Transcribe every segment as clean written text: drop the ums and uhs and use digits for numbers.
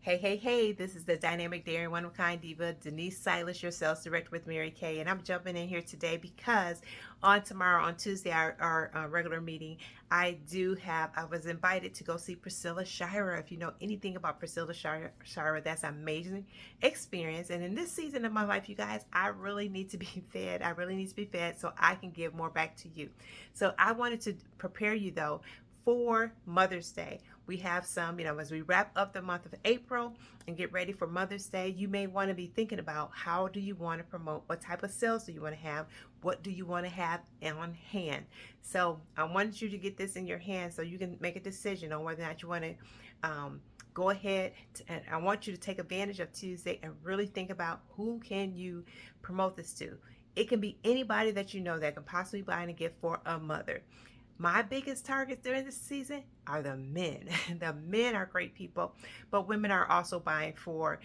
Hey, this is the dynamic daring one of a kind diva, Denise Silas, your sales director with Mary Kay. And I'm jumping in here today because on tomorrow, on Tuesday, our regular meeting, I was invited to go see Priscilla Shira. If you know anything about Priscilla Shira, that's an amazing experience. And in this season of my life, you guys, I really need to be fed. I really need to be fed so I can give more back to you. So I wanted to prepare you though for Mother's Day. We have some, as we wrap up the month of April and get ready for Mother's Day, you may want to be thinking about how do you want to promote, what type of sales do you want to have, what do you want to have on hand. So I wanted you to get this in your hand so you can make a decision on whether or not you want to go ahead and I want you to take advantage of Tuesday and really think about who can you promote this to. It can be anybody that you know that can possibly buy a gift for a mother. My biggest targets during this season are the men. The men are great people, but women are also buying for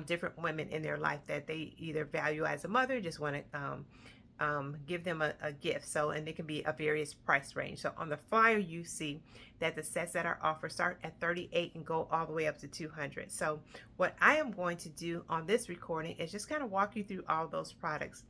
different women in their life that they either value as a mother, just want to give them a gift. So, and it can be a various price range. So on the flyer, you see that the sets that are offered start at $38 and go all the way up to $200. So what I am going to do on this recording is just kind of walk you through all those products,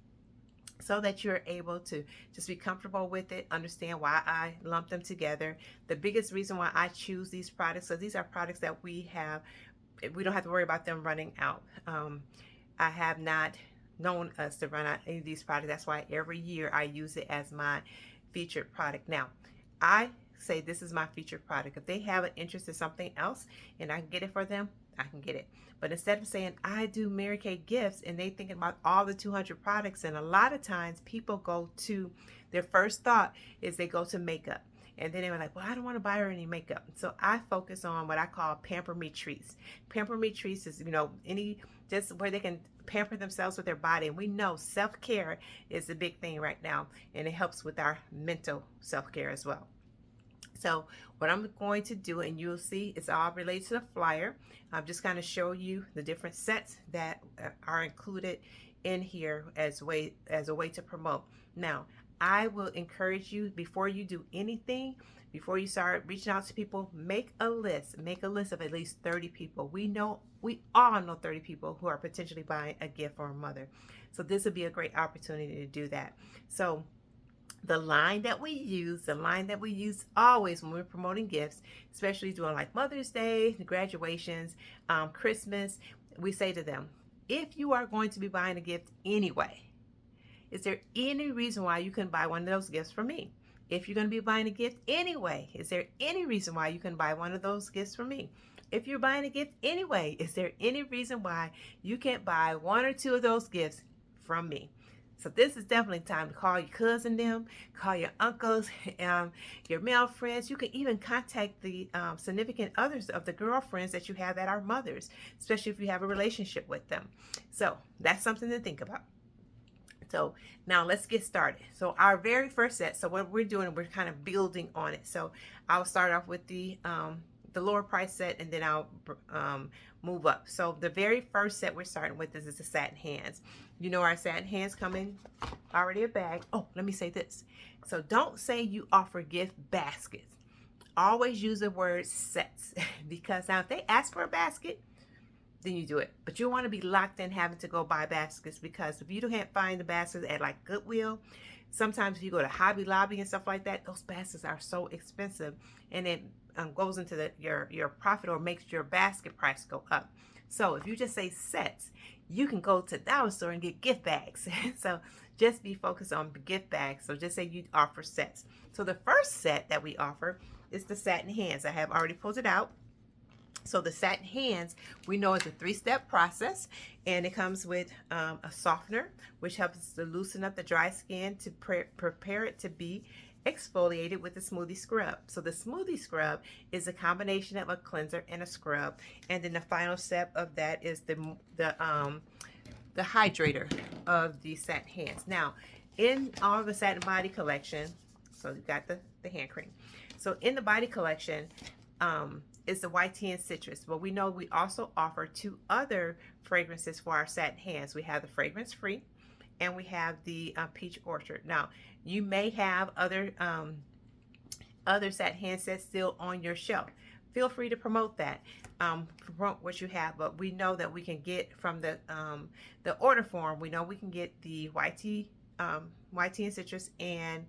so that you're able to just be comfortable with it, understand why I lump them together. The biggest reason why I choose these products, so these are products that we don't have to worry about them running out. I have not known us to run out any of these products. That's why every year I use it as my featured product. Now, I say this is my featured product. If they have an interest in something else and I can get it for them, I can get it. But instead of saying I do Mary Kay gifts and they thinking about all the 200 products, and a lot of times people go to, their first thought is they go to makeup. And then they were like, well, I don't want to buy her any makeup. So I focus on what I call PamperME treats. PamperME treats is, just where they can pamper themselves with their body. And we know self-care is a big thing right now. And it helps with our mental self-care as well. So what I'm going to do, and you'll see it's all related to the flyer. I'm just going to show you the different sets that are included in here as a way to promote. Now, I will encourage you, before you do anything, before you start reaching out to people, make a list. Make a list of at least 30 people. We all know 30 people who are potentially buying a gift for a mother. So this would be a great opportunity to do that. So the line that we use always when we're promoting gifts, especially doing like Mother's Day, graduations, Christmas, we say to them, if you are going to be buying a gift anyway, is there any reason why you couldn't buy one of those gifts for me? If you're going to be buying a gift anyway, is there any reason why you can buy one of those gifts for me? If you're buying a gift anyway, is there any reason why you can't buy one or two of those gifts from me? So this is definitely time to call your cousin them, call your uncles, your male friends. You can even contact the significant others of the girlfriends that you have that are mothers, especially if you have a relationship with them. So that's something to think about. So now let's get started. So our very first set, so what we're doing, we're kind of building on it. So I'll start off with the lower price set, and then I'll move up. So the very first set we're starting with is the satin hands. You know our satin hands come in already a bag. Oh, let me say this. So don't say you offer gift baskets. Always use the word sets because now if they ask for a basket, then you do it. But you want to be locked in having to go buy baskets, because if you can't find the baskets at like Goodwill, sometimes if you go to Hobby Lobby and stuff like that, those baskets are so expensive, and it goes into your profit or makes your basket price go up. So if you just say sets, you can go to the dollar store and get gift bags. So just be focused on gift bags. So just say you offer sets. So the first set that we offer is the satin hands. I have already pulled it out. So the satin hands, we know is a 3-step process, and it comes with a softener, which helps to loosen up the dry skin to prepare it to be exfoliated with the smoothie scrub. So the smoothie scrub is a combination of a cleanser and a scrub, and then the final step of that is the hydrator of the satin hands. Now, in all the satin body collection, so you've got the hand cream. So in the body collection, is the white tea and citrus. But we know we also offer 2 other fragrances for our satin hands. We have the fragrance free, and we have the peach orchard. Now, you may have other satin hand sets still on your shelf, feel free to promote that. Promote what you have, but we know that we can get from the order form. We know we can get the white tea and citrus, and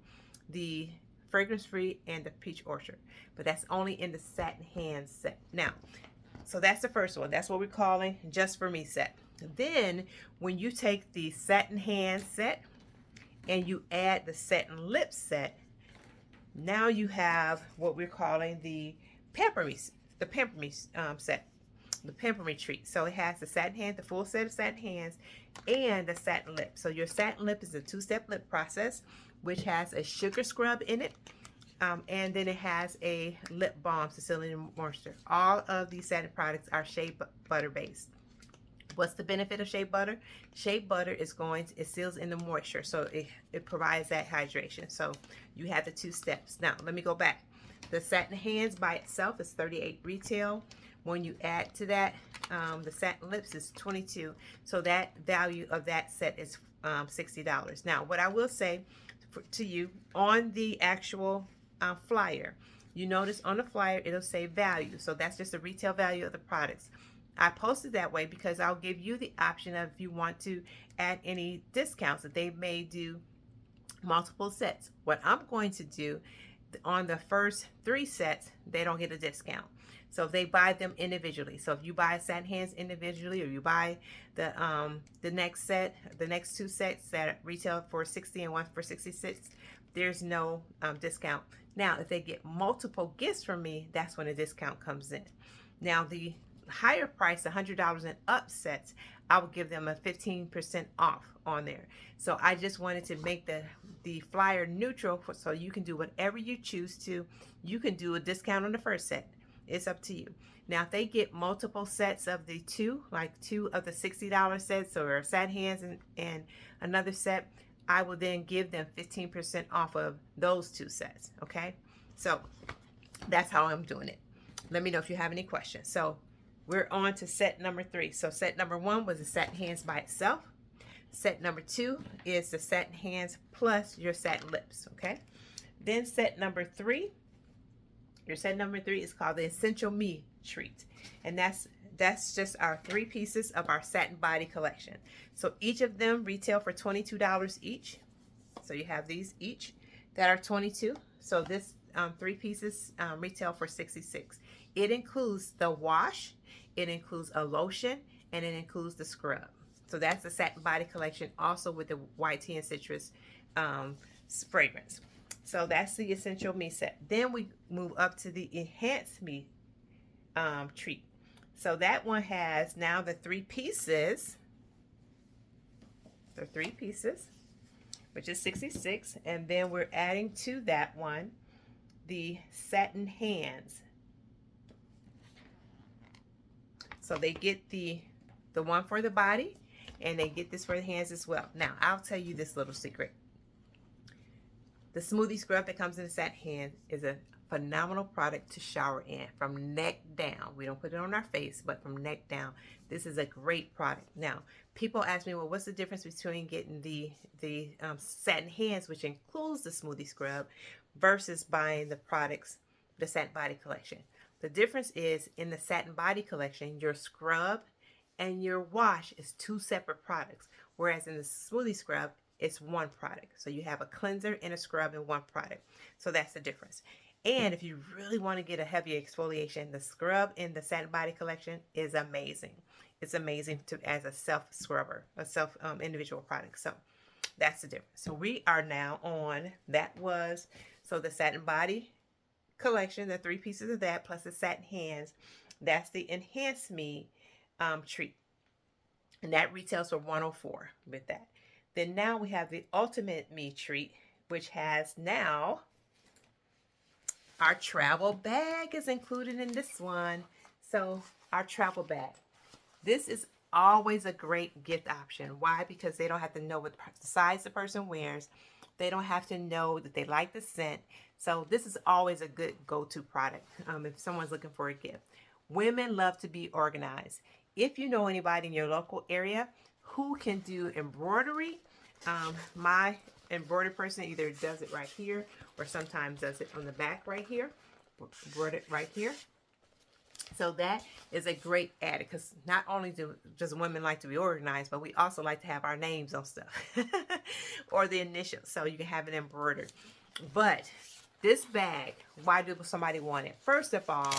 the fragrance free, and the peach orchard, but that's only in the satin hands set. Now, so that's the first one. That's what we're calling Just For Me set. Then when you take the satin hand set and you add the satin lip set, now you have what we're calling the PamperME, set, the PamperME treat. So it has the satin hand, the full set of satin hands, and the satin lip. So your satin lip is a two-step lip process, which has a sugar scrub in it, and then it has a lip balm to seal in moisture. All of these satin products are shea butter based. What's the benefit of shea butter? Shea butter is it seals in the moisture, so it provides that hydration. So you have the two steps. Now, let me go back. The satin hands by itself is $38 retail. When you add to that, the satin lips is $22. So that value of that set is $60. Now, what I will say to you, on the actual flyer, you notice on the flyer it'll say value. So that's just the retail value of the products. I posted that way because I'll give you the option of if you want to add any discounts, that they may do multiple sets. What I'm going to do, on the first 3 sets, they don't get a discount. So if they buy them individually, so if you buy satin hands individually, or you buy the next set, the next 2 sets that retail for $60 and one for $66, there's no discount. Now, if they get multiple gifts from me, that's when a discount comes in. Now, the higher price, $100 and up sets, I will give them a 15% off on there. So I just wanted to make the flyer neutral, so you can do whatever you choose to. You can do a discount on the first set. It's up to you. Now, if they get multiple sets of the like 2 of the $60 sets, or satin hands and another set, I will then give them 15% off of those 2 sets. Okay, so that's how I'm doing it. Let me know if you have any questions. So we're on to set number 3. So set number 1 was the satin hands by itself. Set number 2 is the satin hands plus your satin lips. Okay, then set number 3. Your set number 3 is called the Essential Me treat, and that's just our 3 pieces of our satin body collection. So each of them retail for $22 each. So you have these each that are $22. So this 3 pieces retail for $66. It includes the wash, it includes a lotion, and it includes the scrub. So that's the satin body collection, also with the white tea and citrus fragrance. So that's the Essential Me set. Then we move up to the Enhanced Me treat. So that one has now the 3 pieces. The 3 pieces, which is $66, and then we're adding to that one the satin hands. So they get the one for the body, and they get this for the hands as well. Now, I'll tell you this little secret. The smoothie scrub that comes in the satin hand is a phenomenal product to shower in from neck down. We don't put it on our face, but from neck down, this is a great product. Now, people ask me, well, what's the difference between getting the satin hands, which includes the smoothie scrub, versus buying the products, the satin body collection? The difference is, in the satin body collection, your scrub and your wash is 2 separate products, whereas in the smoothie scrub, it's 1 product. So you have a cleanser and a scrub in 1 product. So that's the difference. And if you really want to get a heavy exfoliation, the scrub in the satin body collection is amazing. It's amazing as a self scrubber, a self individual product. So that's the difference. So we are now on, so the satin body collection, the 3 pieces of that plus the satin hands, that's the Enhance Me treat, and that retails for $104 with that. Then now we have the Ultimate Me treat, which has now our travel bag is included in this one. So our travel bag, this is always a great gift option. Why? Because they don't have to know what size the person wears. They don't have to know that they like the scent. So this is always a good go-to product if someone's looking for a gift. Women love to be organized. If you know anybody in your local area who can do embroidery, my embroidered person either does it right here or sometimes does it on the back right here, embroidered right here. So that is a great add because not only do just women like to be organized, but we also like to have our names on stuff or the initials, so you can have it embroidered. But this bag, why do somebody want it? First of all,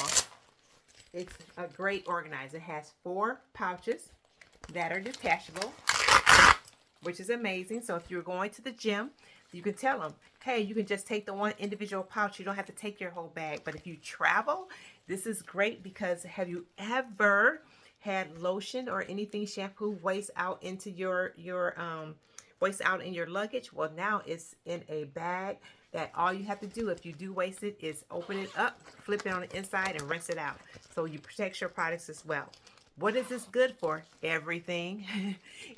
it's a great organizer. It has 4 pouches that are detachable, which is amazing. So if you're going to the gym, you can tell them, hey, you can just take the one individual pouch. You don't have to take your whole bag. But if you travel, this is great because have you ever had lotion or anything, shampoo, waste out into your waste out in your luggage? Well, now it's in a bag that all you have to do if you do waste it is open it up, flip it on the inside, and rinse it out. So you protect your products as well. What is this good for? Everything.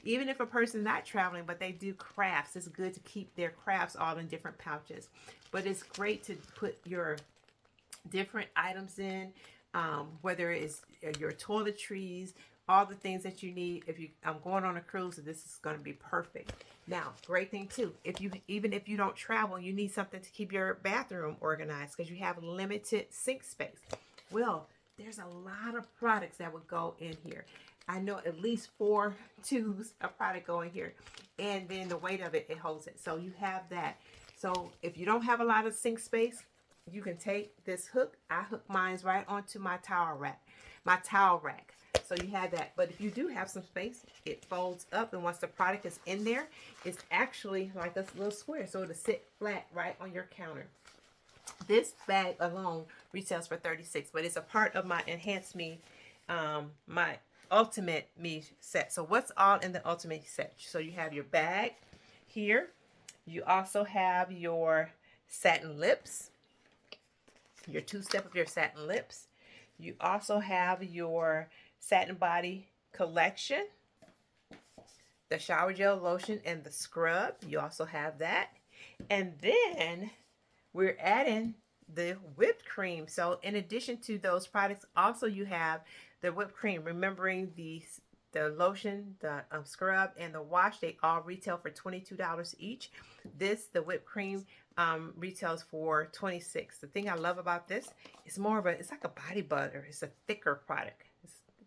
Even if a person's not traveling, but they do crafts, it's good to keep their crafts all in different pouches. But it's great to put your different items in, whether it's your toiletries, all the things that you need. If I'm going on a cruise, so this is going to be perfect. Now, great thing too, even if you don't travel, you need something to keep your bathroom organized because you have limited sink space. Well, there's a lot of products that would go in here. I know at least 4 tubes of product go in here, and then the weight of it, it holds it. So you have that. So if you don't have a lot of sink space, you can take this hook. I hook mine right onto my towel rack. So you have that. But if you do have some space, it folds up, and once the product is in there, it's actually like a little square, so it'll sit flat right on your counter. This bag alone retails for $36, but it's a part of my Enhance Me, my Ultimate Me set. So what's all in the Ultimate set? So you have your bag here. You also have your satin lips, your 2-step of your satin lips. You also have your satin body collection, the shower gel lotion, and the scrub. You also have that. And then we're adding the whipped cream. So in addition to those products, also you have the whipped cream. Remembering the lotion, the scrub, and the wash, they all retail for $22 each. The whipped cream, retails for $26. The thing I love about this, it's more of it's like a body butter. It's a thicker product.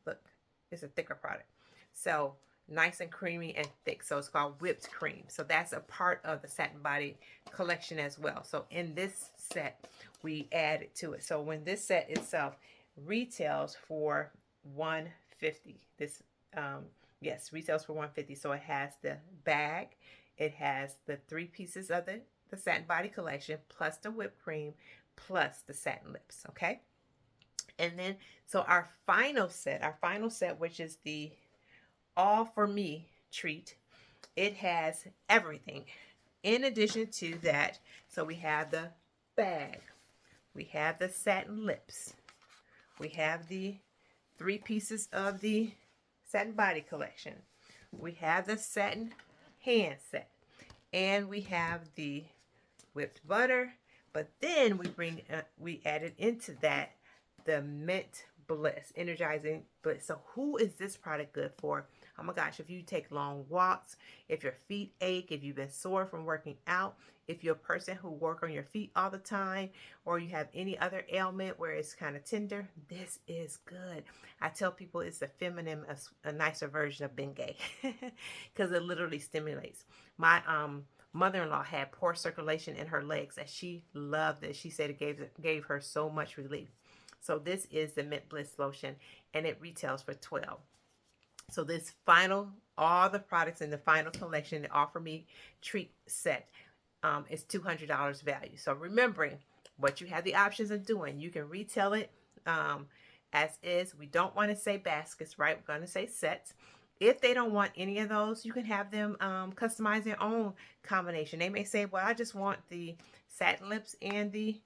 Look, it's a thicker product. So nice and creamy and thick. So it's called whipped cream. So that's a part of the Satin Body collection as well. So in this set, we added to it. So when this set itself retails for $150, this yes, retails for $150. So it has the bag, it has the 3 pieces of the Satin Body collection, plus the whipped cream, plus the satin lips. Okay, and then so our final set, which is the All For Me treat, it has everything. In addition to that, so we have the bag, we have the satin lips, we have the 3 pieces of the Satin Body collection, we have the satin hand set, and we have the whipped butter. But then we added into that the mint bliss, energizing bliss. So who is this product good for? Oh my gosh, if you take long walks, if your feet ache, if you've been sore from working out, if you're a person who work on your feet all the time, or you have any other ailment where it's kind of tender, this is good. I tell people it's a feminine, a nicer version of Bengay because it literally stimulates. My mother-in-law had poor circulation in her legs, and she loved it. She said it gave her so much relief. So this is the Mint Bliss lotion, and it retails for $12. So this all the products in the final collection, the Offer Me treat set, is $200 value. So remembering what you have the options of doing, you can retail it as is. We don't want to say baskets, right? We're going to say sets. If they don't want any of those, you can have them customize their own combination. They may say, well, I just want the satin lips and the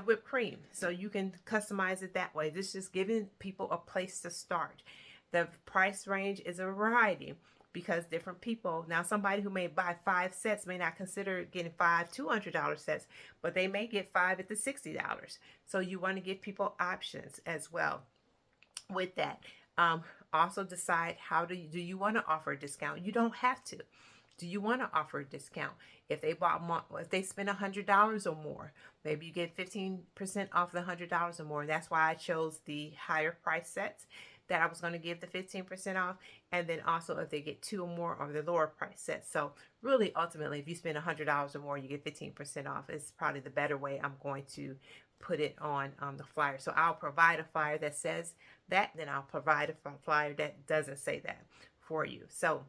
whipped cream. So you can customize it that way. This is just giving people a place to start. The price range is a variety because different people, now somebody who may buy 5 sets may not consider getting 5 $200 sets, but they may get 5 at the $60. So you want to give people options as well with that. Also decide do you want to offer a discount. You don't have to. Do you want to offer a discount? If they spend $100 or more, maybe you get 15% off the $100 or more. That's why I chose the higher price sets that I was going to give the 15% off. And then also if they get 2 or more of the lower price sets. So really, ultimately, if you spend $100 or more, you get 15% off. It's probably the better way I'm going to put it on the flyer. So I'll provide a flyer that says that, then I'll provide a flyer that doesn't say that for you. So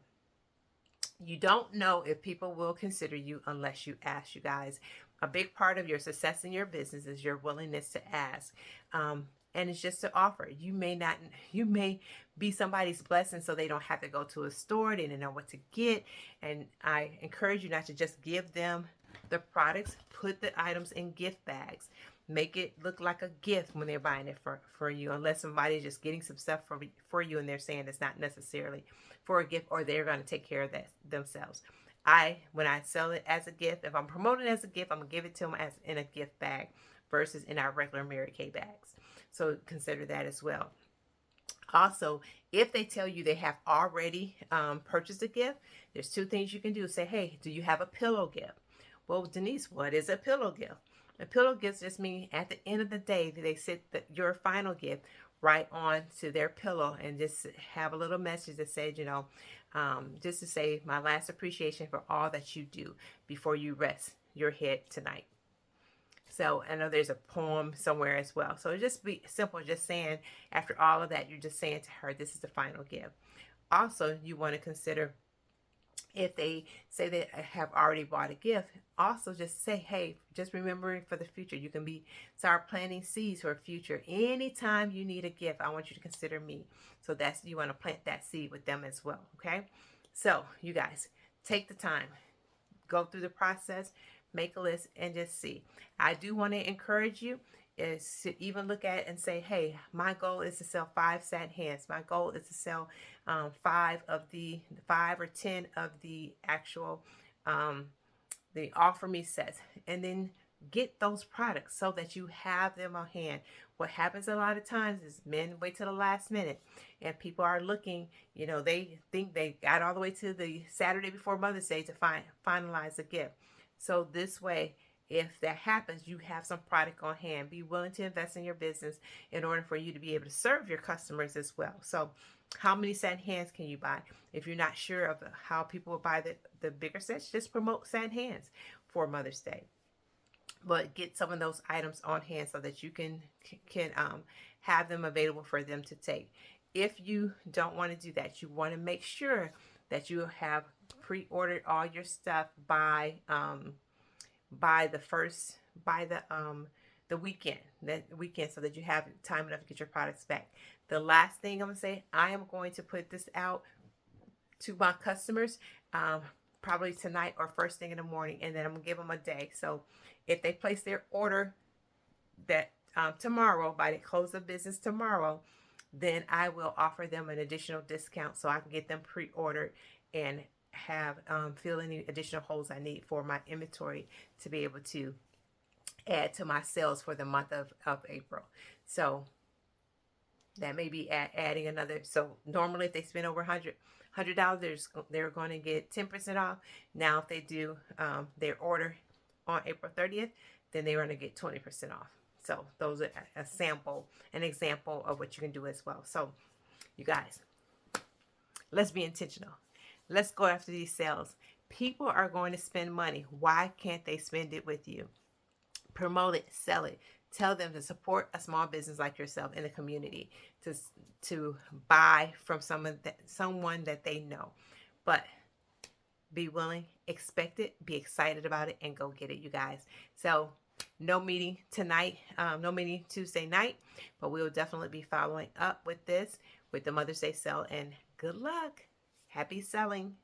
you don't know if people will consider you unless you ask, you guys. A big part of your success in your business is your willingness to ask. And it's just to offer. You may be somebody's blessing so they don't have to go to a store. They don't know what to get. And I encourage you not to just give them the products. Put the items in gift bags. Make it look like a gift when they're buying it for you, unless somebody's just getting some stuff for you and they're saying it's not necessarily for a gift, or they're going to take care of that themselves. When I sell it as a gift, if I'm promoting it as a gift, I'm going to give it to them as in a gift bag versus in our regular Mary Kay bags. So consider that as well. Also, if they tell you they have already purchased a gift, there's 2 things you can do. Say, hey, do you have a pillow gift? Well, Denise, what is a pillow gift? A pillow gift just means at the end of the day, they sit your final gift right on to their pillow and just have a little message that says, just to say my last appreciation for all that you do before you rest your head tonight. So I know there's a poem somewhere as well. So just be simple, just saying after all of that, you're just saying to her, this is the final gift. Also, you want to consider if they say they have already bought a gift, also just say, hey, just remembering for the future. You can start planting seeds for a future. Anytime you need a gift, I want you to consider me. So you want to plant that seed with them as well. Okay. So you guys take the time, go through the process, make a list, and just see. I do want to encourage you is to even look at and say, hey, my goal is to sell 5 satin hands. My goal is to sell 5 or 10 of the actual the PamperME sets, and then get those products so that you have them on hand. What happens a lot of times is men wait till the last minute, and people are looking, they think they got all the way to the Saturday before Mother's Day to finalize a gift. So this way, if that happens, you have some product on hand. Be willing to invest in your business in order for you to be able to serve your customers as well. So how many satin hands can you buy? If you're not sure of how people will buy the bigger sets, just promote satin hands for Mother's Day. But get some of those items on hand so that you can have them available for them to take. If you don't want to do that, you want to make sure that you have pre-ordered all your stuff by the weekend, so that you have time enough to get your products back. The last thing I'm gonna say, I am going to put this out to my customers probably tonight or first thing in the morning, and then I'm gonna give them a day. So if they place their order that tomorrow, by the close of business tomorrow, then I will offer them an additional discount so I can get them pre-ordered and have fill any additional holes I need for my inventory to be able to add to my sales for the month of April. So that may be adding another. So normally if they spend over $100, they're going to get 10% off. Now if they do their order on April 30th, then they're going to get 20% off. So those are an example of what you can do as well. So you guys, let's be intentional. Let's go after these sales. People are going to spend money. Why can't they spend it with you? Promote it, sell it. Tell them to support a small business like yourself in the community, to buy from someone that they know. But be willing, expect it, be excited about it, and go get it, you guys. So no meeting tonight, no meeting Tuesday night, but we will definitely be following up with this, with the Mother's Day sale, and good luck. Happy selling.